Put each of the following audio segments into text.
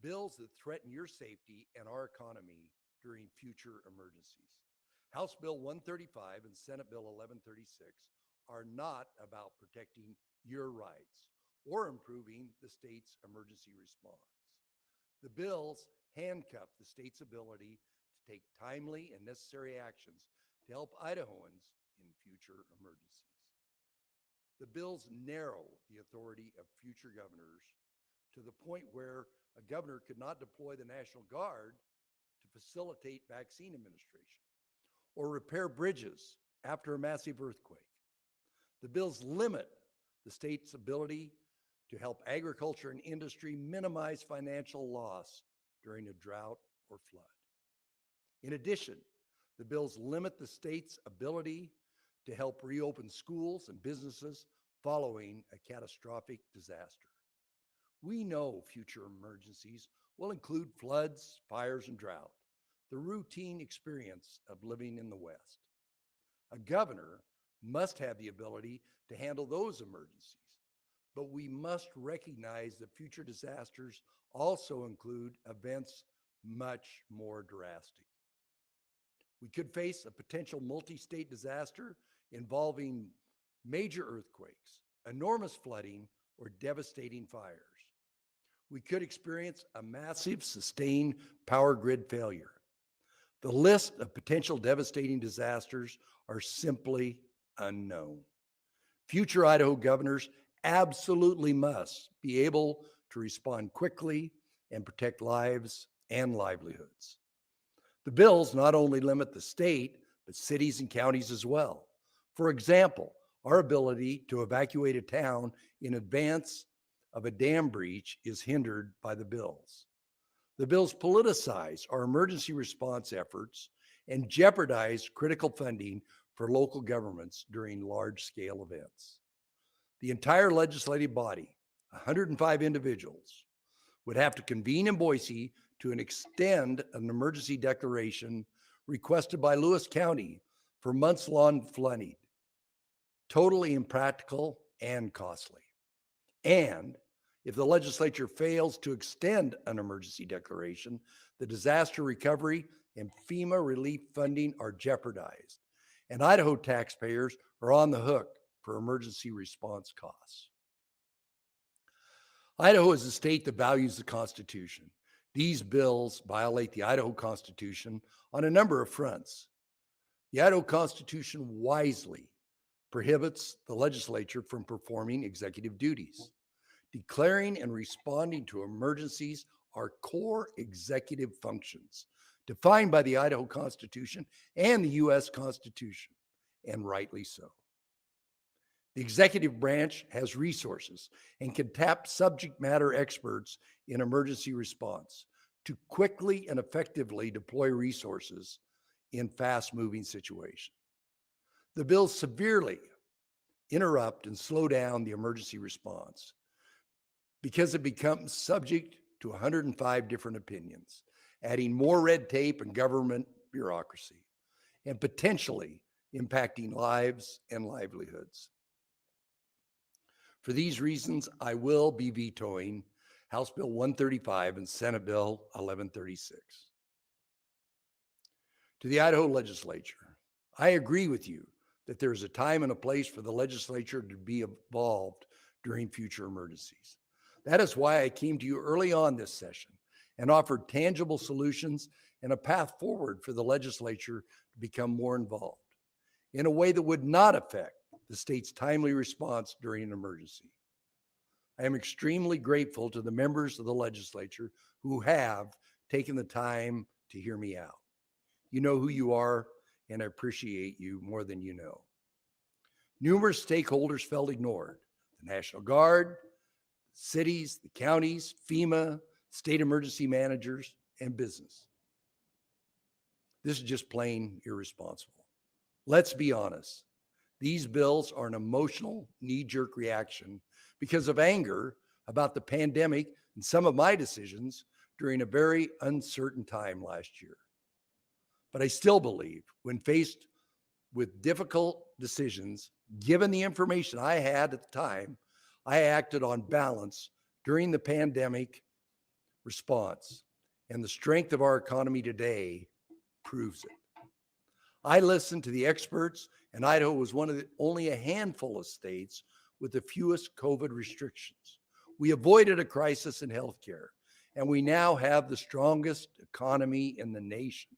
bills that threaten your safety and our economy during future emergencies. House Bill 135 and Senate Bill 1136 are not about protecting your rights or improving the state's emergency response. The bills handcuff the state's ability to take timely and necessary actions to help Idahoans in future emergencies. The bills narrow the authority of future governors to the point where a governor could not deploy the National Guard to facilitate vaccine administration or repair bridges after a massive earthquake. The bills limit the state's ability to help agriculture and industry minimize financial loss during a drought or flood. In addition, the bills limit the state's ability to help reopen schools and businesses following a catastrophic disaster. We know future emergencies will include floods, fires, and drought, the routine experience of living in the West. A governor must have the ability to handle those emergencies, but we must recognize that future disasters also include events much more drastic. We could face a potential multi-state disaster involving major earthquakes, enormous flooding, or devastating fires. We could experience a massive sustained power grid failure. The list of potential devastating disasters are simply unknown. Future Idaho governors absolutely must be able to respond quickly and protect lives and livelihoods. The bills not only limit the state, but cities and counties as well. For example, our ability to evacuate a town in advance of a dam breach is hindered by the bills. The bills politicize our emergency response efforts and jeopardize critical funding for local governments during large-scale events. The entire legislative body, 105 individuals, would have to convene in Boise to extend an emergency declaration requested by Lewis County for months-long flooding. Totally impractical and costly. And if the legislature fails to extend an emergency declaration, the disaster recovery and FEMA relief funding are jeopardized, and Idaho taxpayers are on the hook for emergency response costs. Idaho is a state that values the Constitution. These bills violate the Idaho Constitution on a number of fronts. The Idaho Constitution wisely prohibits the legislature from performing executive duties. Declaring and responding to emergencies are core executive functions defined by the Idaho Constitution and the U.S. Constitution, and rightly so. The executive branch has resources and can tap subject matter experts in emergency response to quickly and effectively deploy resources in fast-moving situations. The bills severely interrupt and slow down the emergency response because it becomes subject to 105 different opinions, adding more red tape and government bureaucracy, and potentially impacting lives and livelihoods. For these reasons, I will be vetoing House Bill 135 and Senate Bill 1136. To the Idaho legislature, I agree with you that there is a time and a place for the legislature to be involved during future emergencies. That is why I came to you early on this session and offered tangible solutions and a path forward for the legislature to become more involved in a way that would not affect the state's timely response during an emergency. I am extremely grateful to the members of the legislature who have taken the time to hear me out. You know who you are, and I appreciate you more than you know. Numerous stakeholders felt ignored: the National Guard, cities, the counties, FEMA, state emergency managers, and business. This is just plain irresponsible. Let's be honest. These bills are an emotional, knee-jerk reaction because of anger about the pandemic and some of my decisions during a very uncertain time last year. But I still believe when faced with difficult decisions, given the information I had at the time, I acted on balance during the pandemic response, and the strength of our economy today proves it. I listened to the experts, and Idaho was one of the only a handful of states with the fewest COVID restrictions. We avoided a crisis in healthcare, and we now have the strongest economy in the nation.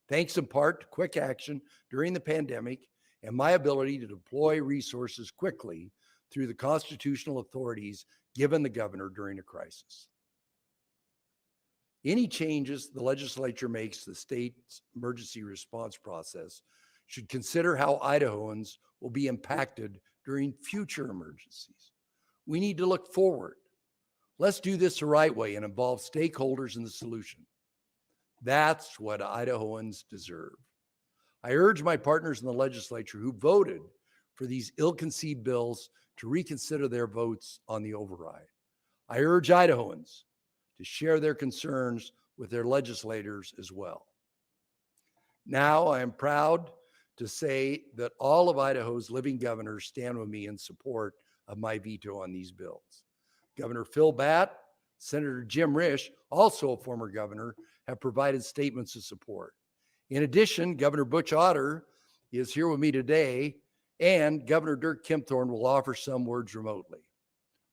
Thanks in part to quick action during the pandemic and my ability to deploy resources quickly through the constitutional authorities given the governor during a crisis. Any changes the legislature makes to the state's emergency response process should consider how Idahoans will be impacted during future emergencies. We need to look forward. Let's do this the right way and involve stakeholders in the solution. That's what Idahoans deserve. I urge my partners in the legislature who voted for these ill-conceived bills to reconsider their votes on the override. I urge Idahoans to share their concerns with their legislators as well. Now, I am proud to say that all of Idaho's living governors stand with me in support of my veto on these bills. Governor Phil Batt, Senator Jim Risch, also a former governor, have provided statements of support. In addition, Governor Butch Otter is here with me today, and Governor Dirk Kempthorne will offer some words remotely.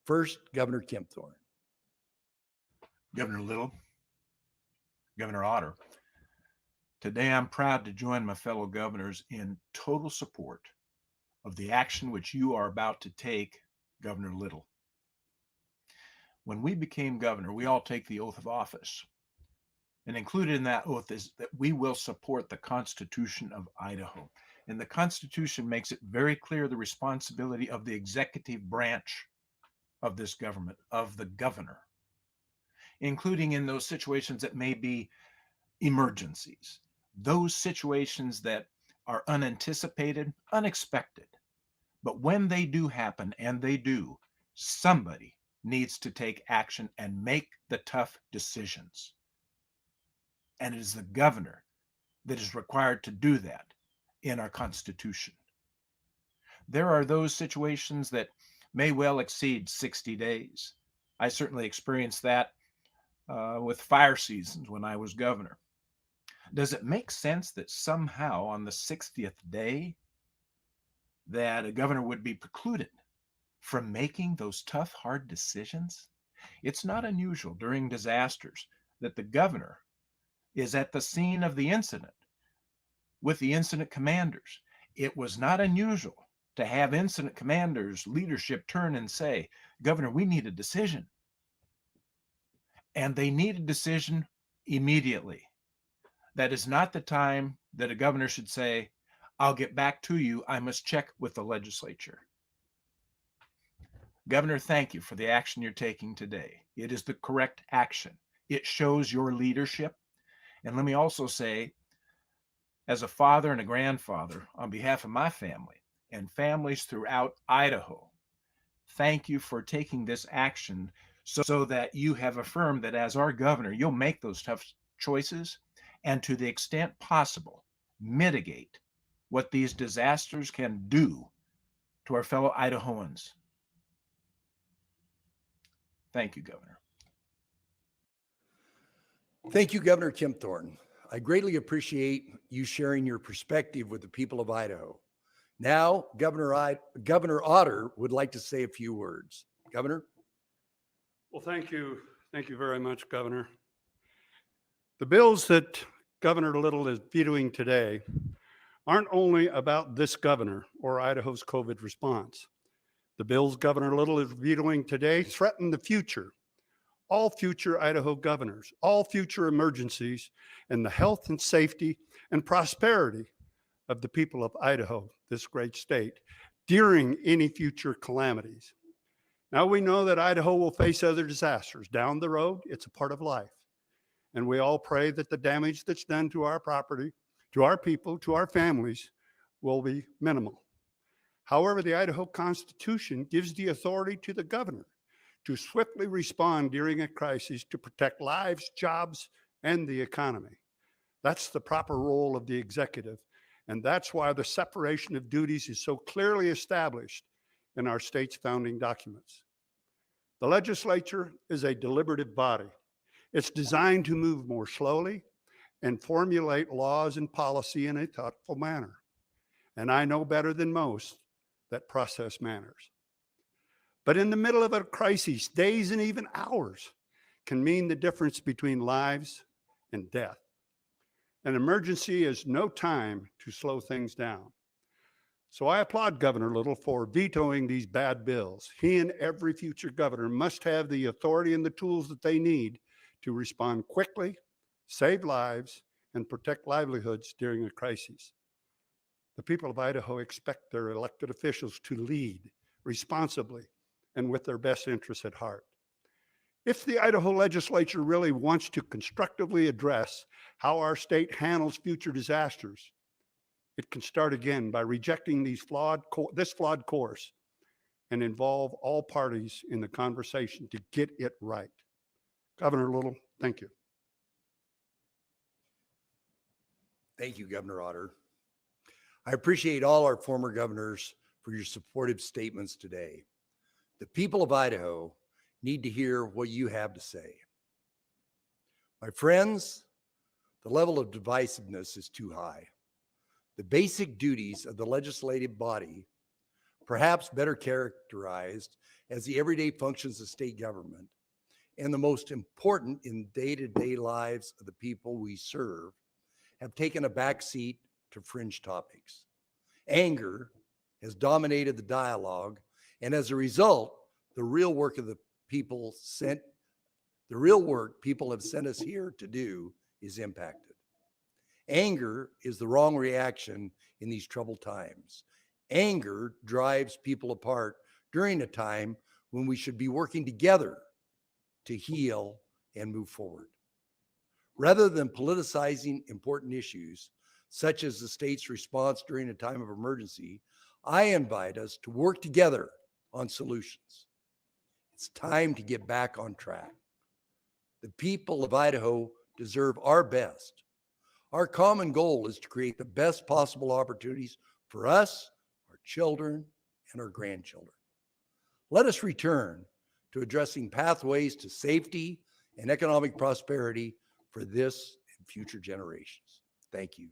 First, Governor Kempthorne. Governor Little, Governor Otter, today I'm proud to join my fellow governors in total support of the action which you are about to take, Governor Little. When we became governor, we all take the oath of office. And included in that oath is that we will support the Constitution of Idaho. And the Constitution makes it very clear the responsibility of the executive branch of this government, of the governor, including in those situations that may be emergencies, those situations that are unanticipated, unexpected. But when they do happen, and they do, somebody needs to take action and make the tough decisions. And it is the governor that is required to do that in our Constitution. There are those situations that may well exceed 60 days. I certainly experienced that with fire seasons when I was governor. Does it make sense that somehow on the 60th day that a governor would be precluded from making those tough, hard decisions? It's not unusual during disasters that the governor is at the scene of the incident with the incident commanders. It was not unusual to have incident commanders leadership turn and say, Governor, we need a decision. And they need a decision immediately. That is not the time that a governor should say, I'll get back to you. I must check with the legislature. Governor, thank you for the action you're taking today. It is the correct action. It shows your leadership. And let me also say, as a father and a grandfather, on behalf of my family and families throughout Idaho, thank you for taking this action so that you have affirmed that as our governor, you'll make those tough choices and to the extent possible, mitigate what these disasters can do to our fellow Idahoans. Thank you, Governor. Thank you, Governor Kempthorne. I greatly appreciate you sharing your perspective with the people of Idaho. Now, Governor Otter would like to say a few words. Governor? Well, thank you. Thank you very much, Governor. The bills that Governor Little is vetoing today aren't only about this governor or Idaho's COVID response. The bills Governor Little is vetoing today threaten the future, all future Idaho governors, all future emergencies, and the health and safety and prosperity of the people of Idaho, this great state, during any future calamities. Now we know that Idaho will face other disasters down the road. It's a part of life. And we all pray that the damage that's done to our property, to our people, to our families will be minimal. However, the Idaho Constitution gives the authority to the governor to swiftly respond during a crisis to protect lives, jobs, and the economy. That's the proper role of the executive, and that's why the separation of duties is so clearly established in our state's founding documents. The legislature is a deliberative body. It's designed to move more slowly and formulate laws and policy in a thoughtful manner. And I know better than most that process matters. But in the middle of a crisis, days and even hours can mean the difference between lives and death. An emergency is no time to slow things down. So I applaud Governor Little for vetoing these bad bills. He and every future governor must have the authority and the tools that they need to respond quickly, save lives, and protect livelihoods during a crisis. The people of Idaho expect their elected officials to lead responsibly and with their best interests at heart. If the Idaho legislature really wants to constructively address how our state handles future disasters, it can start again by rejecting this flawed course and involve all parties in the conversation to get it right. Governor Little, thank you. Thank you, Governor Otter. I appreciate all our former governors for your supportive statements today. The people of Idaho need to hear what you have to say. My friends, the level of divisiveness is too high. The basic duties of the legislative body, perhaps better characterized as the everyday functions of state government, and the most important in day-to-day lives of the people we serve, have taken a backseat to fringe topics. Anger has dominated the dialogue, and as a result, the real work people have sent us here to do is impacted. Anger is the wrong reaction in these troubled times. Anger drives people apart during a time when we should be working together to heal and move forward. Rather than politicizing important issues, such as the state's response during a time of emergency, I invite us to work together on solutions. It's time to get back on track. The people of Idaho deserve our best. Our common goal is to create the best possible opportunities for us, our children, and our grandchildren. Let us return to addressing pathways to safety and economic prosperity for this and future generations. Thank you.